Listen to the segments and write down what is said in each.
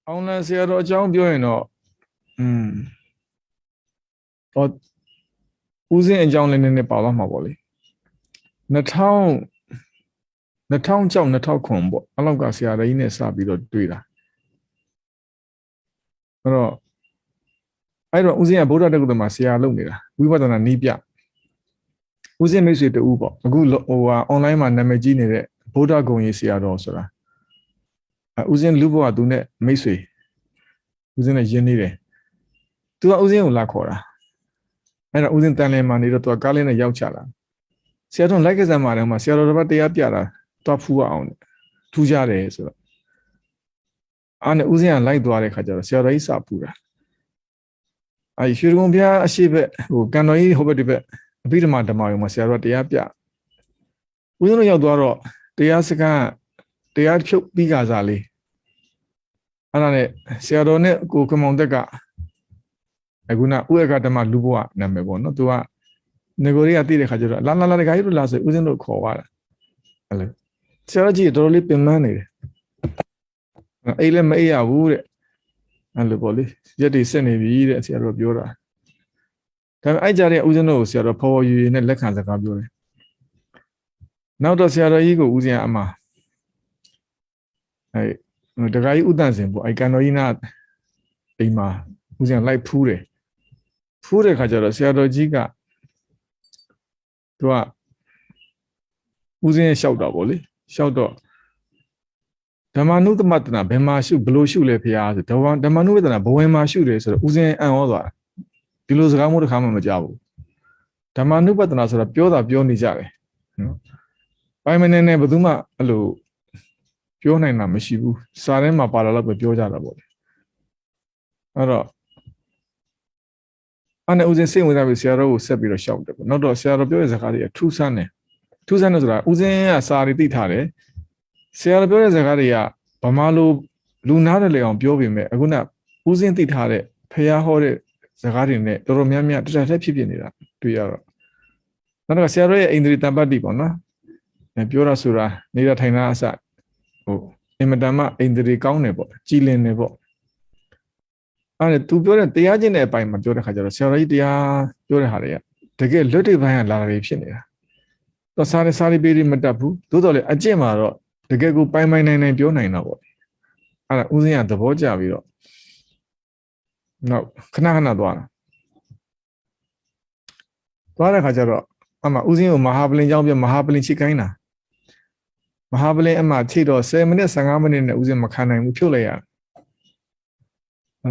အောင်လန်ဆရာတော်အကြောင်းပြောရင်တော့တော့ဦးစင်းအကြောင်းလည်းနည်းနည်းပါသွားမှာပေါ့လေ2000 2006 2009ပေါ့အဲ့လောက်ကဆရာတော်ကြီးနဲ့စပြီးတော့တွေ့တာအဲ့တော့ဦးစင်းကဗုဒ္ဓတက္ကသိုလ်မှာဆရာလုပ်နေတာဝိပဿနာနည်းပြဦးစင်းမိတ်ဆွေတူပေါ့အခုonline မှာနာမည်ကြီးနေတဲ့ဗုဒ္ဓဂုံကြီးဆရာတော်ဆိုတာဦးစင်းလူဘဝသူနဲ့မိတ်ဆွေဦးစင်းနဲ့ယဉ်နေတယ်သူကဦးစင်းကိုလာခေါ်တာအဲ့တော့ဦးစင်းတန်လင်းမှာနေတော့သူကကားလေးနဲ့ရောက်ချလာဆရာတော်လိုက်ကစားမှာတော့ဆရာတော်တစ်တရားပြတာတော့ဖူးအောင်ထူးကြတယ်ဆိုတော့အားနဲ့ဦးစင်းကလိုက်သွားတဲ့ခါကျတော့ဆရာတော်ကြီးစပူတာရွှေကုံဘုရားအရှိဘက်ကန်တော်ကြီးဟိုဘက်ဒီဘက်အဘိဓမ္မာဓမ္မယုံမှာဆရာတော်တရားပြဦးဇင်းတို့ရောက်သွားတော့တရားစခန်းတရားဖြုတ်ပြီးကြစားလေးအဲ့ဒါနဲ့ဆရာတော်နဲ့ကိုကမောင်တက်ကအခုနဥယကဓမ္မလူဘဝနာမည်ပေါ့နော်သူကငကိုရီးကသိတဲ့ခါကျတော့လာတခါကြီးတို့လာဆိုဦးဇင်းတို့ခေါ်သွားတာအဲ့လိုဆရာတော်ကြီးတော်တော်လေးပင်ပန်းနေတယ်အိတ်လည်းမအိပ်ရဘူးတဲ့အဲ့လိုပေါ့လေရက်တွေဆက်နေပြီတဲ့ဆရာတော်ပြောတာဒါပေမဲ့အဲ့ကြတဲ့ဦးဇင်းတို့ကိုဆရာတော်ဖော်ဖော်ရွေနဲ့လက်ခံစကားပြောတယ်နောက်တော့ဆရာတော်ကြီးကိုဦးဇင်းအမအဲ့တခါကြီးဥတန့်စင်ပေါ့အဲ့ကန်တော်ကြီးနာအိမ်မှာဦးဇင်းလိုက်ဖူးတယ်ခါကျတော့ဆရာတော်ကြီးကသူကဦးဇင်းလျှောက်တော့ဗောလေလျှောက်တော့ဓမ္မနုသမတနာဘယ်မှာရှုဘလို့ရှုလဲဖရားဆိုဓမ္မနုဝေဒနာဘဝင်မှာရှုတယ်ဆိုတော့ဦးဇင်းအံ့ဩသွားဒီလိုစကားမျိုးတစ်ခါမှမကြားဘူးဓမ္မနုပတနာဆိုတော့ပြောတာပြောနေကြတယ်နော်ပိုင်မနေနဲ့ဘယ်သူမှအဲ့လိုပြောနိုင်တာမရှိဘူးစာထဲမှာပါလာတော့ပဲပြောကြတာပေါ့အဲ့တော့အဲ့နဲ့ဦးဇင်းစိတ်ဝင်စားပြီးဆရာတော်ကိုဆက်ပြီးတော့ရှောက်တယ်ပေါ့နောက်တော့ဆရာတော်ပြောတဲ့စကားတွေကထူးဆန်းတယ်ဆိုတာဦးဇင်းကစာတွေသိထားတယ်ဆရာတော်ပြောတဲ့စကားတွေကဗမာလိုလူနာတဲ့လေအောင်ပြောပြီးမဲ့အခုနဦးဇင်းသိထားတဲ့ဖះဟောတဲ့စကားတွေနဲ့တော်တော်များများတထက်ဖြစ်နေတာတွေ့ရတော့နောက်တော့ဆရာတော်ရဲ့အိန္ဒြေတမ္ပတ္တိပေါ့နော်ပြောရဆိုတာနေတာထိုင်တာအစအင်မတန်မှအိန္ဒြေကောင်းတယ်ပေါ့ကြည်လင်တယ်ပေါ့အဲ့ဒါသူပြောတဲ့တရားကျင့်တဲ့အပိုင်းမှာပြောတဲ့ခါကျတော့ဆရာတော်ကြီးတရားပြောတဲ့ဟာတွေကတကယ်လွတ်တိပိုင်းကလာတာတွေဖြစ်နေတာတော့စာရီပေးမတတ်ဘူးသို့တော်လည်းအကျင့်မှာတော့တကယ်ကိုပိုင်နိုင်ပြောနိုင်တော့ပေါ့အဲ့ဒါဦးဇင်းကသဘောကျပြီးတော့နောက်ခဏသွားတဲ့ခါကျတော့အမဦးဇင်းကိုမဟာပလင်ကြောင်းပြမဟာပလင်ချိခိုင်းတာမဟာပလင်အမချိတော့10မိနစ်15မိနစ်နဲ့ဦးဇင်းမခံနိုင်ဘူးဖြုတ်လိုက်ရအဲ့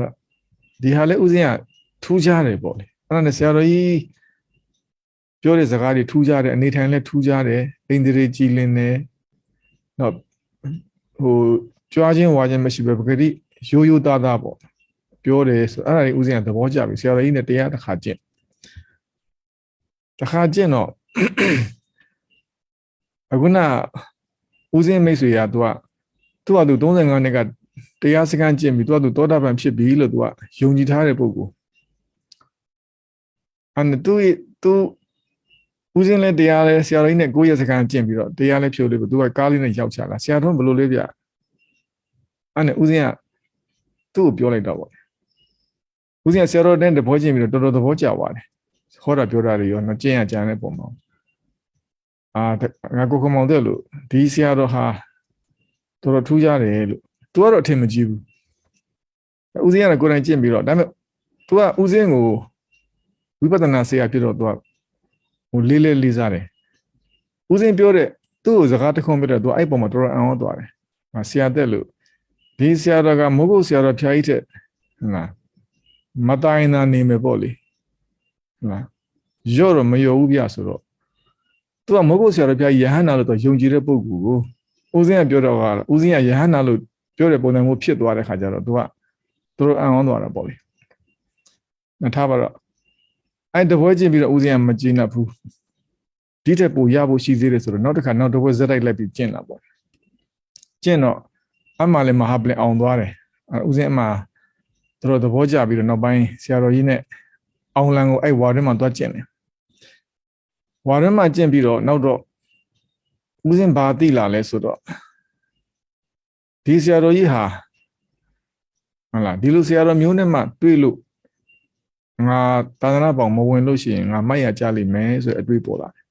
တော့ဒီဟာလေဦးဇင်းကထူးခြားတယ်ပေါ့လေအဲ့ဒါနဲ့ဆရာတော်ကြီးပြောတဲ့စကားတွေထူးခြားတယ်အနေထိုင်လည်းထူးခြားတယ်အိန္ဒြေကြည်လင်တယ်နောက်ကြွားခြင်းဝါခြင်းမရှိပဲပဂတိရိုးသားပေါ့ပြောတယ်ဆိုအဲ့ဒါလေးဦးဇင်းကသဘောကျပြီဆရာတော်ကြီးနဲ့တရားတစ်ခါကျင့်တော့အခုနဦးဇင်းမိတ်ဆွေကသူက35နှစ်ကတရားစခန်းကျင့်ပြီးသူကသောတာပန်ဖြစ်ပြီလို့သူကယုံကြည်ထားတဲ့ပုဂ္ဂိုလ်အဲ့သူဦးဇင်းလည်းတရားလည်းဆရာတော်ကြီးနဲ့9ရက်စခန်းကျင့်ပြီးတော့တရားလည်းဖြုတ်လို့သူကကားလေးနဲ့ရောက်ချလာဆရာတော်ဘယ်လိုလေးပြအဲ့နဲ့ဦးဇင်းကသူ့ကိုပြောလိုက်တော့ပေါ့ဦးဇင်းကဆရာတော်တဲ့သဘောကျင့်ပြီးတော့တော်တော်သဘောကျသွားတယ်ဟောတာပြောတာတွေရောကျင့်ရကြတဲ့ပုံမှာငါကိုကမောင်တဲ့လို့ဒီဆရာတော်ဟာတော်ထူးကြတယ်လို့သူကတော့အထင်မကြီးဘူးဦးဇင်းကကိုယ်တိုင်ကျင့်ပြီးတော့ဒါပေမဲ့သူကဦးဇင်းကိုဝိပဿနာဆရာဖြစ်တော့သူကလေးစားတယ်ဦးဇင်းပြောတဲ့သူ့ကိုစကားတခွန်းပြတော့သူအဲ့ပုံမှာတော်တော်အံ့ဩသွားတယ်ဆရာတက်လို့ဒီဆရာတော်ကမိုးကုတ်ဆရာတော်ဖျားကြီးတဲ့ဟုတ်လားမတိုင်းနာနေမယ်ပေါ့လေဟုတ်လားရော့တော့မရောဘူးပြဆိုတော့သူကမိုးကုတ်ဆရာတော်ဖျားကြီးယဟန္တာလို့တော့ယုံကြည်တဲ့ပုဂ္ဂိုလ်ကိုဦးဇင်းကပြောတော့ဦးဇင်းကယဟန္တာလို့ပြောတဲ့ပုံစံမျိုးဖြစ်သွားတဲ့ခါကျတော့သူကတော်အံ့ဩသွားတာပေါ့လေထားပါတော့အဲ့တပွဲချင်းပြီးတော့ဦးဇင်းကမကြည့်နိုင်ဘူးဒီထက်ပိုရဖို့ရှိသေးတယ်ဆိုတော့နောက်တစ်ပွဲဇက်တိုက်လိုက်ပြီးကျင့်လာပေါ့ကျင့်တော့အမှလည်းမဟာပလင်အောင်သွားတယ်ဦးဇင်းအမှတော်သဘောကျပြီးတော့နောက်ပိုင်းဆရာတော်ကြီးနဲ့အောင်လန်ကိုအဲ့ဝါတွင်းမှာသွားကျင့်တယ်ဝါတွင်းမှာကျင့်ပြီးတော့နောက်တော့ဦးဇင်းဘာသိလာလဲဆိုတော့ဒီဆရာတော်ကြီးဟာ ဟုတ်လားဒီလိုဆရာတော်မျိုးနဲ့မှတွေ့လို့ငါသာသနာပေါင်းမဝင်လို့ရှိရင်ငါမိုက်ရကြလိမ့်မယ်ဆိုတဲ့အတွေ့ပေါ်လာတယ်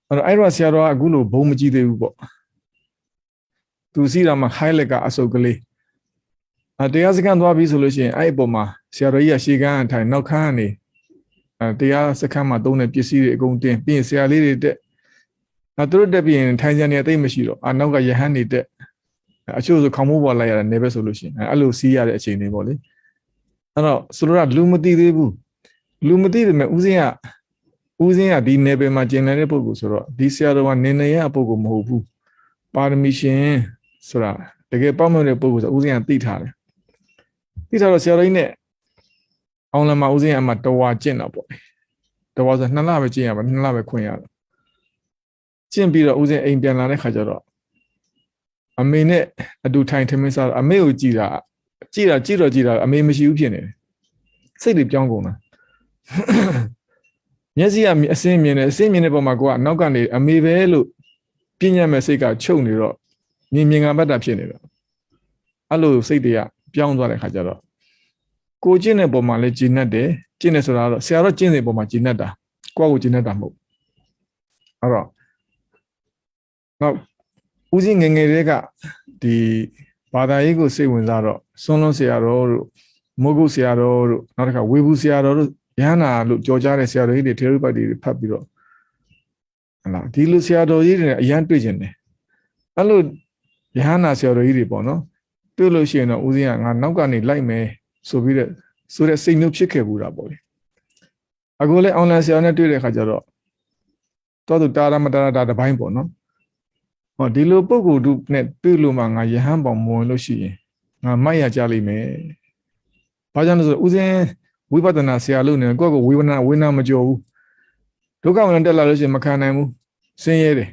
အဲ့တော့ဆရာတော်ကအခုလိုဘုံမကြည့်သေးဘူးပေါ့သူစီတာမှာ highlight ကအစုပ်ကလေးတရားစခန်းသွားပြီဆိုလို့ရှိရင်အဲ့အပေါ်မှာဆရာတော်ကြီးကရှေ့ကန်းအထိုင်နောက်ခန်းကနေတရားစခန်းမှာသုံးတဲ့ပစ္စည်းတွေအကုန်တင်ပြီးရင်ဆရာလေးတွေတက်သူတို့တက်ပြီးရင်ထိုင်ကြနေအသိမရှိတော့နောက်ကယဟန်နေတက်အချို့ဆိုခေါင်းမိုးပေါ်လိုက်ရတာနေပဲဆိုလို့ရှိရင်အဲ့လိုစီးရတဲ့အချိန်တွေပေါ့လေအဲ့တော့ဆိုတော့လူမသိသေးဘူးလူမသိပေမဲ့ဦးစင်းကဒီနယ်ပယ်မှာကျင်နေတဲ့ပုဂ္ဂိုလ်ဆိုတော့ဒီဆရာတော်ကနေနေရပုဂ္ဂိုလ်မဟုတ်ဘူးပါရမီရှင်ဆိုတာတကယ်ပေါ့မတဲ့ပုဂ္ဂိုလ်ဆိုဦးစင်းကသိထားတယ်သိထားတော့ဆရာတော်ကြီးနဲ့အောင်လမှာဦးစင်းကအမှတဝါကျင့်တော့ပေါ့တဝါဆို2လပဲကျင့်ရပါ2လပဲခွင့်ရတော့ကျင့်ပြီးတော့ဦးစင်းအိမ်ပြန်လာတဲ့ခါကျတော့အမေနဲ့အတူထိုင်ထမင်းစားအမေကိုကြည်တာအမေမရှိဘူးဖြစ်နေတယ်စိတ်တွေပြောင်းကုန်တာမျက်စိကအစင်းမြင်တဲ့ပုံမှာကိုကနောက်ကနေအမေပဲလို့ပြညတ်မဲ့စိတ်ကချုပ်နေတော့မြင်ငါပတ်တာဖြစ်နေတော့အဲ့လိုစိတ်တွေကပြောင်းသွားတဲ့ခါကျတော့ကိုကျင့်တဲ့ပုံမှာလည်းကျင့်တတ်တယ်ကျင့်တယ်ဆိုတာတော့ဆရာတော်ကျင့်တဲ့ပုံမှာကျင့်တတ်တာကိုယ့်ကိုကျင့်တတ်တာမဟုတ်အဲ့တော့နောက်ဦးစင်းငယ်တွေကဒီဘာသာရေးကိုစိတ်ဝင်စားတော့စွန်းလွန်ဆရာတော်တို့မိုးကုတ်ဆရာတော်တို့နောက်တစ်ခါဝေဘူးဆရာတော်တို့ရဟန္တာလို့ကြော်ကြားတဲ့ဆရာတော်ကြီးတွေထေရပတ်တွေဖတ်ပြီးတော့ဟလာဒီလိုဆရာတော်ကြီးတွေနဲ့အရန်တွေ့ကျင်တယ်အဲ့လိုရဟန္တာဆရာတော်ကြီးတွေပေါ့နော်တွေ့လို့ရှိရင်တော့ဦးစင်းကငါနောက်ကနေလိုက်မယ်ဆိုတဲ့စိတ်မျိုးဖြစ်ခဲ့ဘူးတာပေါ့လေအခုလည်းအောင်လန်ဆရာနဲ့တွေ့တဲ့ခါကျတော့တော်သူတာရမတာတာတပိုင်းပေါ့နော်ဟောဒီလိုပုံကိုယ်တို့နဲ့တွေ့လို့မှငါယဟန်ပေါင်မဝင်လို့ရှိရင်ငါမိုက်ရကြလိမ့်မယ်ဘာကြောင့်လဲဆိုဦးစင်းဝိပဿနာဆရာလို့နေကိုယ့်ကိုဝေဒနာမကြော်ဘူးဒုက္ခဝင်တက်လာလို့ရှိရင်မခံနိုင်ဘူးဆင်းရဲတယ်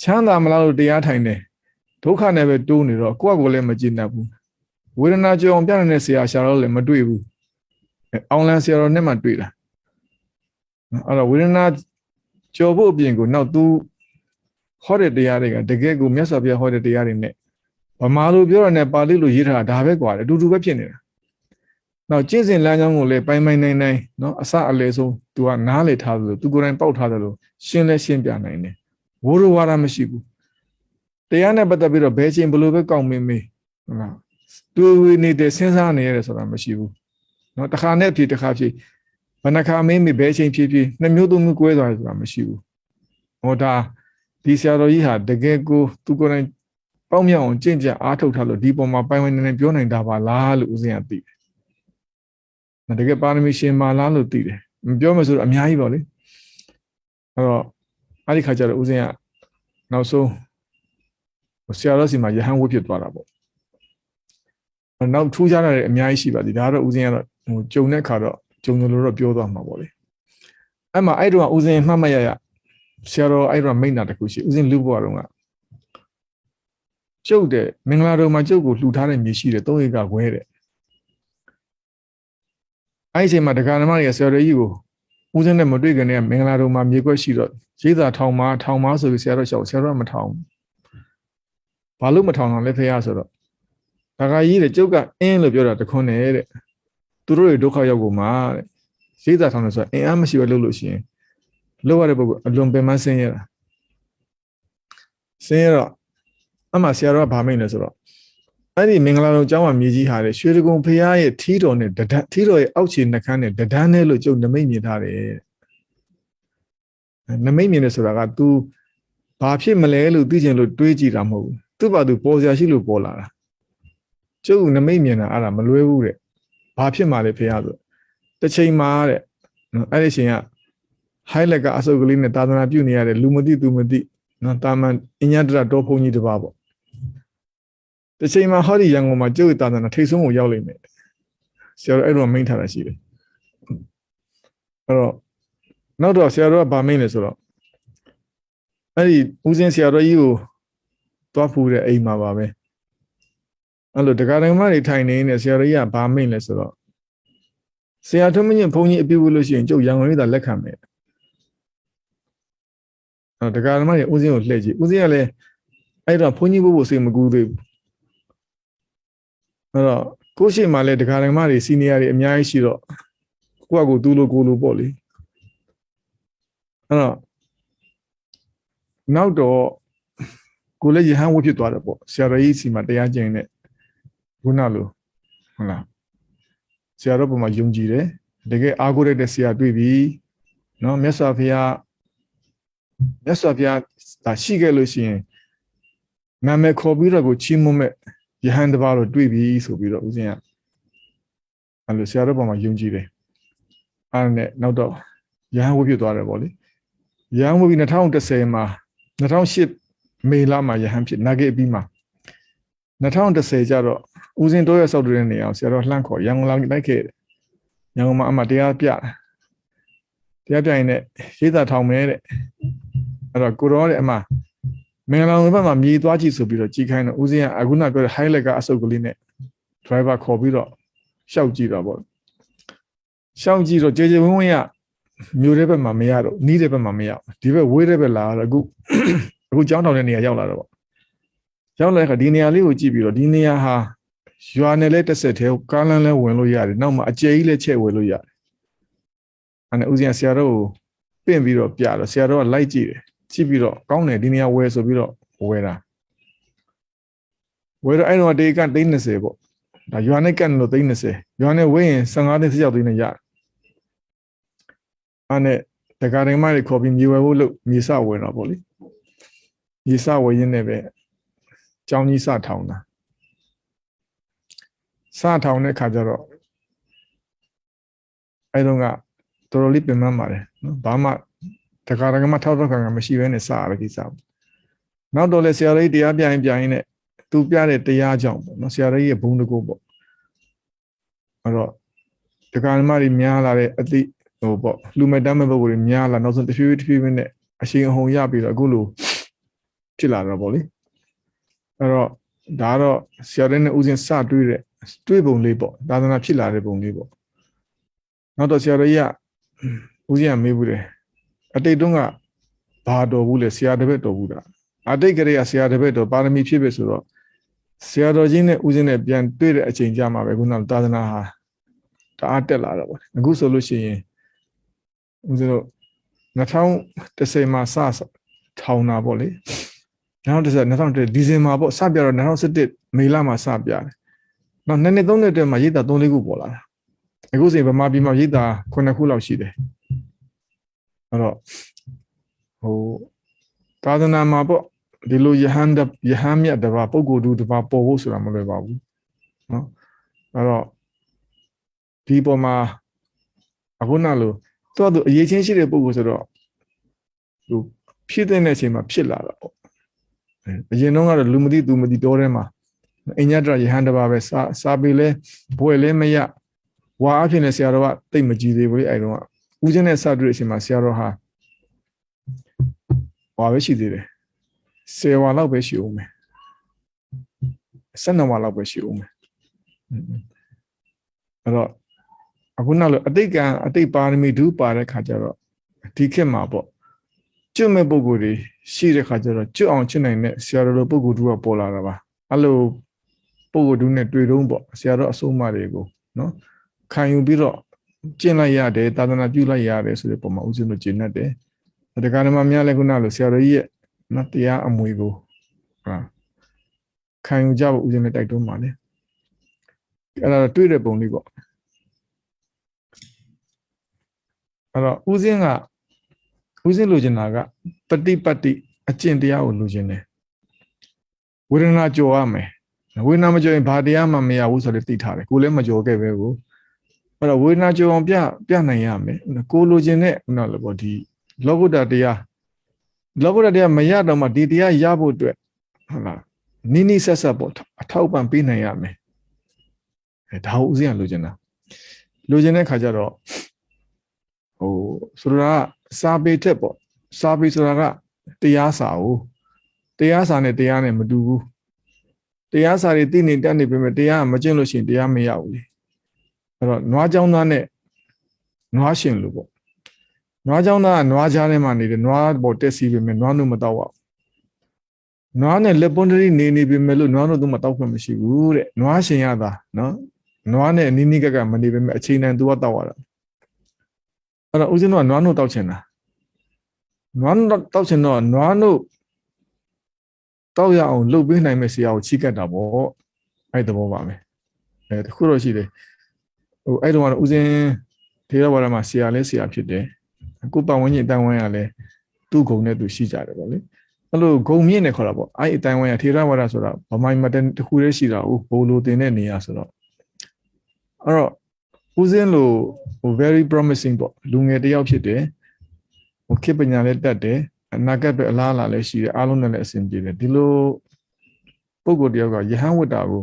ချမ်းသာမလားလို့တရားထိုင်တယ်ဒုက္ခနဲ့ပဲတိုးနေတော့ကိုယ့်ကိုလည်းမကြည်နပ်ဘူးဝေဒနာကြော်အောင်ပြနေတဲ့ဆရာရှာတော့လည်းမတွေ့ဘူးအောင်လန်ဆရာတော်နဲ့မှတွေ့တာအဲ့တော့ဝေဒနာကြော်ဖို့အပြင်ကိုနောက်သူဟောတဲ့တရားတွေကတကယ်ကိုမြတ်စွာဘုရားဟောတဲ့တရားတွေနဲ့ဗမာလိုပြောရတဲ့ပါဠိလိုရေးထားတာဒါပဲကွာအတူတူပဲဖြစ်နေတာနောက်ကျင့်စဉ်လမ်းကြောင်းကိုလည်းပိုင်နိုင်နော်အစအလေဆုံး तू ကနားလေထားသလို तू ကိုယ်တိုင်ပေါက်ထားသလိုရှင်းလဲရှင်းပြနိုင်တယ်ဝိုးရဝါဒမရှိဘူးတရားနဲ့ပတ်သက်ပြီးတော့ဘယ်ချိန်ဘလို့ပဲကောက်မေးဟုတ်လားသူနေတဲ့စဉ်းစားနေရတယ်ဆိုတာမရှိဘူးနော်တစ်ခါနဲ့ဖြေတစ်ခါဖြေဘယ်နှခါမေးဘယ်ချိန်ဖြေနှစ်မျိုးသုံးမျိုးကွဲသွားတယ်ဆိုတာမရှိဘူးဟောဒါဒီဆရာတော်ကြီးဟာတကယ်ကိုသူကိုယ်တိုင်ပေါက်မြောက်အောင်ကြင်ကြအားထုတ်ထားလို့ဒီပုံမှာပိုင်နေပြောနိုင်တာပါလားလို့ဦးဇင်းကသိတယ်။တကယ်ပါရမီရှင်မာလားလို့သိတယ်။မပြောမှဆိုတော့အများကြီးပါလေ။အဲ့တော့အဲ့ဒီခါကျတော့ဦးဇင်းကနောက်ဆုံးဆရာတော်စီမှာယဟန်ဝတ်ဖြစ်သွားတာပေါ့။နောက်ထူးခြားတာတွေအများကြီးရှိပါသေးတယ်။ဒါကတော့ဦးဇင်းကတော့ကြုံတဲ့ခါတော့ကြုံတယ်လို့တော့ပြောသွားမှာပေါ့လေ။အဲ့မှာအဲ့တော့ဦးဇင်းမှတ်မှတ်ရဆရာတော်အဲ့တော့မိန့်တာတခုရှိဦးဇင်းလူဘွားတော်ကကျုပ်တဲ့မင်္ဂလာတော်မှာကျုပ်ကိုလှူထားတဲ့မြေရှိတယ်3ဧကခွဲတဲ့အဲ့ဒီအချိန်မှာဒကာနမတွေကဆရာတော်ကြီးကိုဦးဇင်းနဲ့မတွေ့ခင်တည်းကမင်္ဂလာတော်မှာမြေခွက်ရှိတော့ရေးသာထောင်မှာဆိုပြီးဆရာတော်လျှောက်ဆရာတော်ကမထောင်ဘာလို့မထောင်တော့လဲဖေရဆိုတော့ဒကာကြီးတဲ့ကျုပ်ကအင်းလို့ပြောတာတခွန်းနဲ့သူတို့တွေဒုက္ခရောက်ကုန်မှာတဲ့ရေးသာထောင်လို့ဆိုတော့အင်းအားမရှိဘဲလုပ်လို့ရှိရင်လောက်ရတဲ့ပုဂ္ဂိုလ်အလွန်ပင်ပန်းဆင်းရဲတာဆင်းရဲတော့အမှဆရာတော်ကဗာမိတ်လဲဆိုတော့အဲ့ဒီမင်္ဂလာတော်ကျောင်းမှာမြေကြီးဟာတဲ့ရွှေတကုံဖရာရဲ့ထီးတော်နဲ့ထီးတော်ရဲ့အောက်ခြေနှခမ်းနဲ့ဒန်းနဲ့လို့ကျုပ်နမိတ်မြင်ထားတယ်နမိတ်မြင်တယ်ဆိုတာက तू ဘာဖြစ်မလဲလို့သိချင်လို့တွေးကြည့်တာမဟုတ်ဘူးသူ့ဘာသူပေါ်စရာရှိလို့ပေါ်လာတာကျုပ်နမိတ်မြင်တာအဲ့ဒါမလွဲဘူးတဲ့ဘာဖြစ်မှလဲဖရာဆိုတစ်ချိန်မှာတဲ့အဲ့ဒီချိန်ကhighlight ကအစုပ်ကလေးနဲ့သာသနာပြုနေရတဲ့လူမသိသူမသိနော်တာမန်အညတရတော်ဖုန်ကြီးတစ်ပါးပေါ့တစ်ချိန်မှာဟောဒီရန်ကုန်မှာကျုပ်သာသနာထိတ်ဆုံးကိုရောက်လိမ့်မယ်ဆရာတော်အဲ့တော့မိန့်ထားတာရှိတယ်အဲ့တော့နောက်တော့ဆရာတော်ကဗာမိန့်လဲဆိုတော့အဲ့ဒီဦးစင်းဆရာတော်ကြီးကိုသွားဖူးတဲ့အိမ်မှာပါပဲအဲ့လိုတရားတော်မတွေထိုင်နေတဲ့ဆရာတော်ကြီးကဗာမိန့်လဲဆိုတော့ဆရာထုံးမင်းဘုန်းကြီးအပြည့်ဝလို့ရှိရင်ကျုပ်ရန်ကုန်လေးသာလက်ခံမယ်တရားဓမ္မတွေဦးစင်းကိုလှည့်ကြည့်ဦးစင်းကလည်းအဲ့တော့ဘုန်းကြီးဘို့စိတ်မကူးသေးဘူး အဲ့တော့ကိုရှိမှလည်းတခါတည်းမှတွေစီနီယာတွေအများကြီးရှိတော့ကိုကကိုသူ့လိုကိုလိုပေါ့လေအဲ့တော့နောက်တော့ကိုလည်းယဟန်ဝတ်ဖြစ်သွားတယ်ပေါ့ဆရာတော်ကြီးစီမှာတရားကျင့်နေခုနလိုဟုတ်လားဆရာတော်ပုံမှာယုံကြည်တယ်တကယ်အားကိုးရတဲ့ဆရာတွေ့ပြီနော်မြတ်စွာဘုရားဒါရှိခဲ့လို့ရှိရင်နာမည်ခေါ်ပြီးတော့ကိုချီးမွမ်းမဲ့ယဟန်တစ်ပါးတော့တွေ့ပြီဆိုပြီးတော့ဦးဇင်းကအဲ့လိုဆရာတော်ပုံမှာယုံကြည်တယ်အဲ့နဲ့နောက်တော့ယဟန်ဝတ်ဖြစ်သွားတယ်ပေါ့လေယဟန်ဝတ်ပြီး2010မှာ2008မေလမှာယဟန်ဖြစ်နာဂိအပြီးမှာ2010ကျတော့ဦးဇင်းတိုးရဆောက်တဲ့နေအောင်ဆရာတော်လှမ်းခေါ်ရန်ကုန်လာလိုက်ခဲ့တယ်ရန်ကုန်မှာအမှတရားပြရင်လည်းရေးသားထောင်မဲတဲ့အဲ့တော့ကိုရောတဲ့အမှမင်္ဂလာဘက်မှာမြေသွားကြည့်ဆိုပြီးတော့ကြည်ခိုင်းတော့ဦးဇင်းကအခုနပြောတဲ့ highlight ကအစုပ်ကလေးနဲ့ driver ခေါ်ပြီးတော့ရှောက်ကြည့်တော့ပေါ့ရှောက်ကြည့်တော့ကြေဝင်းဝင်းကမြို့တဲ့ဘက်မှာမရတော့နီးတဲ့ဘက်မှာမရဒီဘက်ဝေးတဲ့ဘက်လာတော့အခုကျောင်းထောင်တဲ့နေရာရောက်လာတော့ပေါ့ရောက်လာခါဒီနေရာလေးကိုကြည့်ပြီးတော့ဒီနေရာဟာရွာနယ်လဲတစ်ဆက်တည်းကားလမ်းလဲဝင်လို့ရတယ်နောက်မှအကျယ်ကြီးလဲချဲ့ဝယ်လို့ရတယ်အဲ့ဒါဦးဇင်းဆရာတော်ကိုပင့်ပြီးတော့ပြတော့ဆရာတော်ကလိုက်ကြည့်တယ်ကြည့်ပြီးတော့ကောင်းတယ်ဒီနေရာဝယ်ဆိုပြီးတော့ဝယ်တာဝယ်တော့အဲ့တော့တေက30ပေါ့ဒါရွာနဲ့ကတ်လို့30ရွာနဲ့ဝယ်ရင်15သိန်း16သိန်းနဲ့ရတယ်အဲ့နဲ့တက္ကသိုလ်မတွေခေါ်ပြီးမြေဝယ်ဖို့လို့မြေစဝယ်တော့ပေါ့လေမြေစဝယ်ရင်းနဲ့ပဲကျောင်းကြီးစထောင်တာစထောင်တဲ့ခါကျတော့အဲ့တော့ကတော်တော်လေးပြင်မှန်းပါတယ်နော်ဘာမှတက္ကသိုလ်ကမှထောက်ခံမရှိဘဲနဲ့စရတဲ့ကိစ္စနောက်တော့လေဆရာလေးတရားပြရင်နဲ့သူပြတဲ့တရားကြောင့်ပေါ့နော်ဆရာလေးရဲ့ဘုံတကူပေါ့အဲ့တော့တက္ကသိုလ်မတွေများလာတဲ့အသည့်ဟိုပေါ့လူမဲ့တမ်းမဲ့ပုဂ္ဂိုလ်တွေများလာနောက်ဆုံးတစ်ဖြည်းဖြည်းနဲ့အရှိန်အဟုန်ရပြီးတော့အခုလိုဖြစ်လာတော့ပေါ့လေအဲ့တော့ဒါတော့ဆရာလေးနဲ့ဦးဇင်းစတွေ့ပုံလေးပေါ့သာသနာဖြစ်လာတဲ့ပုံလေးပေါ့နောက်တော့ဆရာလေးကဦးဇင်းကမေးဘူးတယ်အတိတ်တုန်းကဘာတော်ဘူးလဲဆရာတပည့်တော်ဘူးတာအတိတ်ကလေးကဆရာတပည့်တော်ပါရမီဖြစ်ပြီဆိုတော့ဆရာတော်ကြီးနဲ့ဦးဇင်းနဲ့ပြန်တွေ့တဲ့အချိန်ကြာမှာပဲခုနကသာသနာဟာတအားတက်လာတော့ပေါ့အခုဆိုလို့ရှိရင်ဦးဇင်းတို့2010မှာစထောင်တာပေါ့လေ2010ဒီဇင်ဘာပေါ့စပြတော့2017မေလမှာစပြတယ်နောက်2နှစ်3နှစ်တည်းမှာရိတ်တာ3-4ခုပေါ်လာတာအခုဆိုရင်ဗမာပြည်မှာရိတ်တာ9ခုလောက်ရှိတယ်အဲ့တော့ဟိုသာသနာမှာပေါ့ဒီလိုယဟန်မြတ်တပါပုဂ္ဂိုလ်တူတပါပေါ်ဖို့ဆိုတာမလွယ်ပါဘူးနော်အဲ့တော့ဒီပေါ်မှာအခုနလိုသူအရေးချင်းရှိတဲ့ပုဂ္ဂိုလ်ဆိုတော့သူဖြစ်တဲ့အချိန်မှာဖြစ်လာတာပေါ့အရင်တော့ကတော့လူမသိသူမသိတောထဲမှာအညတရယဟန်တပါပဲစာပေလဲဘွယ်လဲမရဝါအဖြစ်နဲ့ဆရာတော်ကတိတ်မကြည်သေးဘူးလေအဲ့တော့ဦးဇင်းနဲ့စတွေ့တဲ့အချိန်မှာဆရာတော်ဟာဘာပဲရှိသေးတယ်10ဝါလောက်ပဲရှိဦးမယ်12ဝါလောက်ပဲရှိဦးမယ်အဲ့တော့အခုနောက်လို့အတိတ်ပါရမီဒုပါတဲ့ခါကျတော့ဒီခေတ်မှာပေါ့ကျွတ်မဲ့ပုဂ္ဂိုလ်တွေရှိတဲ့ခါကျတော့ကျွတ်အောင်ချစ်နိုင်တဲ့ဆရာတော်လိုပုဂ္ဂိုလ်တူကပေါ်လာတာပါအဲ့လိုပုဂ္ဂိုလ်တူနဲ့တွေ့တော့ပေါ့ဆရာတော်အဆုံးအမတွေကိုနော်ခံယူပြီးတော့ကျင့်လိုက်ရတယ်သာသနာပြုလိုက်ရတယ်ဆိုတဲ့ပုံမှာဦးဇင်းတို့ကျင့်တတ်တယ်ဒီကနေ့မှများလဲခုနလိုဆရာတော်ကြီးရဲ့နော်တရားအမွေကိုခံယူကြဖို့ဦးဇင်းနဲ့တိုက်တွန်းပါလေအဲ့ဒါတွေ့တဲ့ပုံလေးပေါ့အဲ့တော့ဦးဇင်းလိုချင်တာကပฏิပတ်တိအကျင့်တရားကိုလိုချင်တယ်ဝေဒနာကြော်ရမယ်ဝေဒနာမကြော်ရင်ဘာတရားမှမရဘူးဆိုတော့သိထားတယ်ကိုလည်းမကြော်ခဲ့ပဲကိုအဲ့တော့ဝေဒနာကြော်အောင်ပြနိုင်ရမယ်ကိုလိုချင်တဲ့နော်လို့ပေါ့ဒီလောကုတ္တတရားမရတော့မှဒီတရားရဖို့အတွက်ဟုတ်လားနိဆက်ဆက်ပေါ့အထောက်ပံ့ပေးနိုင်ရမယ်ဒါကိုဦးဇင်းကလိုချင်တဲ့ခါကျတော့ဟိုဆိုတာကစာပေထက်ပေါ့စာပေဆိုတာကတရားစာနဲ့တရားနဲ့မတူဘူးတရားစာတွေသိနေတတ်နေပေမဲ့တရားမကျင့်လို့ရှိရင်တရားမရဘူးလေအဲ့တော့နွားเจ้าသားနဲ့နွားရှင်လို့ပေါ့နွားเจ้าသားကနွားကြားထဲမှာနေတယ်နွားပေါ်တက်စီပေမဲ့နွားနှုတ်မတော့ နွားနဲ့လက်ပွန်တရီနေပြီမဲ့လို့နွားတို့တော့မတောက်ခွင့်မရှိဘူးတဲ့နွားရှင်ရတာနော်နွားနဲ့နီးနီးကမနေပဲမဲ့အချိန်တန်သူကတောက်ရတာအဲ့တော့ဦးဇင်းတို့ကနွားတို့တောက်ချင်တာနွားတို့တောက်ချင်တော့နွားတို့တောက်ရအောင်လှုပ်ပေးနိုင်မဲ့ဆရာကိုချီးကပ်တာပေါ့အဲ့တဘောပါပဲတခုတော့ရှိတယ်ဟိုအဲ့တော့ဦးဇင်းထေရဝါဒမှာဆရာလဲဆရာဖြစ်တယ်ကိုပတ်ဝန်းကျင်တန်ဝန်းရလဲသူ့ဂုံနဲ့သူရှိကြတယ်ပေါ့လေအဲ့လိုဂုံမြင့်နေခေါ်တာပေါ့အဲ့အတိုင်းဝန်းရထေရဝါဒဆိုတာဗမိုင်းမတန်တခုတည်းရှိတာဘိုးလိုတင်တဲ့နေရာဆိုတော့အဲ့တော့ဦးဇင်းလိုဟို very promising ပေါ့လူငယ်တယောက်ဖြစ်တယ်ဟိုခေပညာလည်းတတ်တယ်အနာဂတ်ပဲအလားအလာလည်းရှိတယ်အားလုံးနဲ့လည်းအဆင်ပြေတယ်ဒီလိုပုဂ္ဂိုလ်တယောက်ကယဟန်ဝတ္တာကို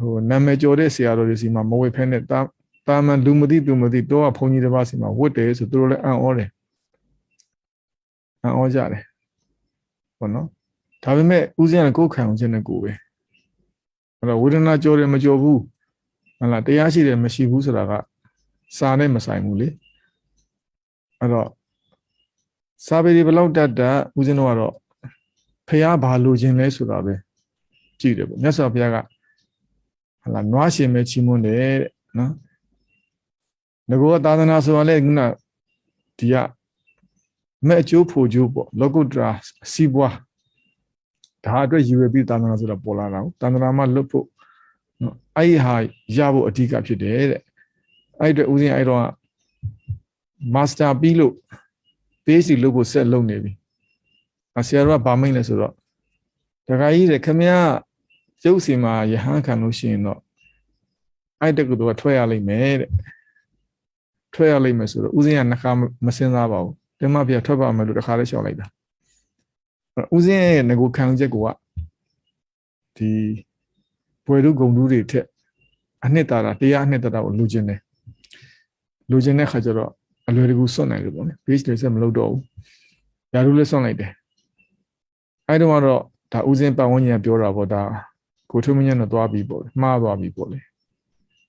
ဟိုနာမည်ကျော်တဲ့ဆရာတော်တွေစီမှာမဝေဖဲနဲ့တာမန်လူမသိသူမသိတော့ဘုန်းကြီးတစ်ပါးစီမှာဝတ်တယ်ဆိုသူတို့လည်းအံ့ဩတယ်အံ့ဩကြတယ်ပေါ့နော်ဒါပေမဲ့ဦးဇင်းကကိုယ်ခံအောင်ခြင်းနဲ့ကိုယ်ပဲအဲ့တော့ဝေဒနာကြောတယ်မကြောဘူးဟုတ်လားတရားရှိတယ်မရှိဘူးဆိုတာကစာနဲ့မဆိုင်ဘူးလေအဲ့တော့စာပေဒီဘလောက်တတ်တာဦးဇင်းတို့ကတော့ဖះဘာလိုခြင်းလဲဆိုတာပဲကြည့်တယ်ပေါ့မြတ်စွာဘုရားကဟုတ်လားနွားရှင်ပဲချီးမွမ်းတယ်တဲ့နော်ငကောသာသနာဆိုတာလေခုနဒီကမဲ့အကျိုးဖို့ကျိုးပေါ့လောကုတ္တရာစီးပွားဒါအတွက်ရည်ရွယ်ပြီးသာသနာဆိုတာပေါ်လာတာကိုသာသနာမှာလွတ်ဖို့နော်အဲ့ဟာရဖို့အဓိကဖြစ်တယ်တဲ့အဲ့အတွက်ဦးဇင်းအဲ့တော့မာစတာပြီးလို့ PhD လုပ်ဖို့ဆက်လုပ်နေပြီဆရာတော်ကဗာမိတ်လဲဆိုတော့တခါကြီးတဲ့ခမရကျုပ်စီမှာယဟန်ခံလို့ရှိရင်တော့အဲ့တကူတော့ထွက်ရလိမ့်မယ်တဲ့ထွက်ရလိမ့်မယ်ဆိုတော့ဦးဇင်းကနှခါမစင်စားပါဘူးတမပြထွက်ပါမယ်လို့တခါလေးရှောက်လိုက်တာဦးဇင်းရဲ့ငကိုခံချက်ကိုကဒီဘွယ်တို့ဂုံတူးတွေထက်အနှစ်သာရတရားအနှစ်သာရကိုလိုချင်တယ်လိုချင်တဲ့ခါကျတော့အလွယ်တကူစွန့်နိုင်တယ်ပေါ့လေ page တွေဆက်မလုပ်တော့ဘူးယာတို့လည်းစွန့်လိုက်တယ်အဲ့တော့ကတော့ဒါဦးဇင်းပတ်ဝန်းကျင်ပြောတာပေါ့ဒါကိုထုံးမညံ့တော့သွားပြီပေါ့မှားသွားပြီပေါ့လေ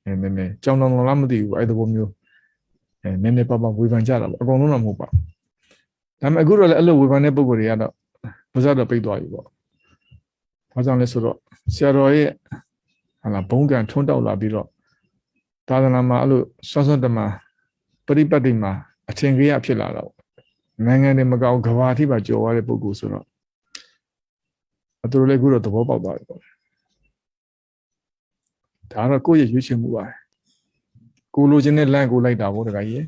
နည်းနည်းကြောင်တောင်လားမသိဘူးအဲ့ဒီလိုမျိုးနည်းနည်းပါဝေဖန်ကြတာပေါ့အကုန်လုံးတော့မဟုတ်ပါဒါပေမဲ့အခုတော့လည်းအဲ့လိုဝေဖန်တဲ့ပုံကိုယ်တွေကတော့ပါးစပ်တော့ပိတ်သွားပြီပေါ့ဘာကြောင့်လဲဆိုတော့ဆရာတော်ရဲ့ဟာလာဘုံကံထွန်းတောက်လာပြီးတော့သာသနာမှာအဲ့လိုစွမ်းစွမ်းတမပရိပတ်တိမှာအထင်ကြီးဖြစ်လာတော့နိုင်ငံတွေမကောက်ကဘာအထိပါကြော်ရတဲ့ပုံကိုယ်ဆိုတော့သူတို့လည်းအခုတော့သဘောပေါက်သွားပြီပေါ့ဒါတော့ကိုယ့်ရဲ့ရွေးချယ်မှုပါကိုလိုချင်တဲ့လမ်းကိုလိုက်တာပေါ့တခါကြီး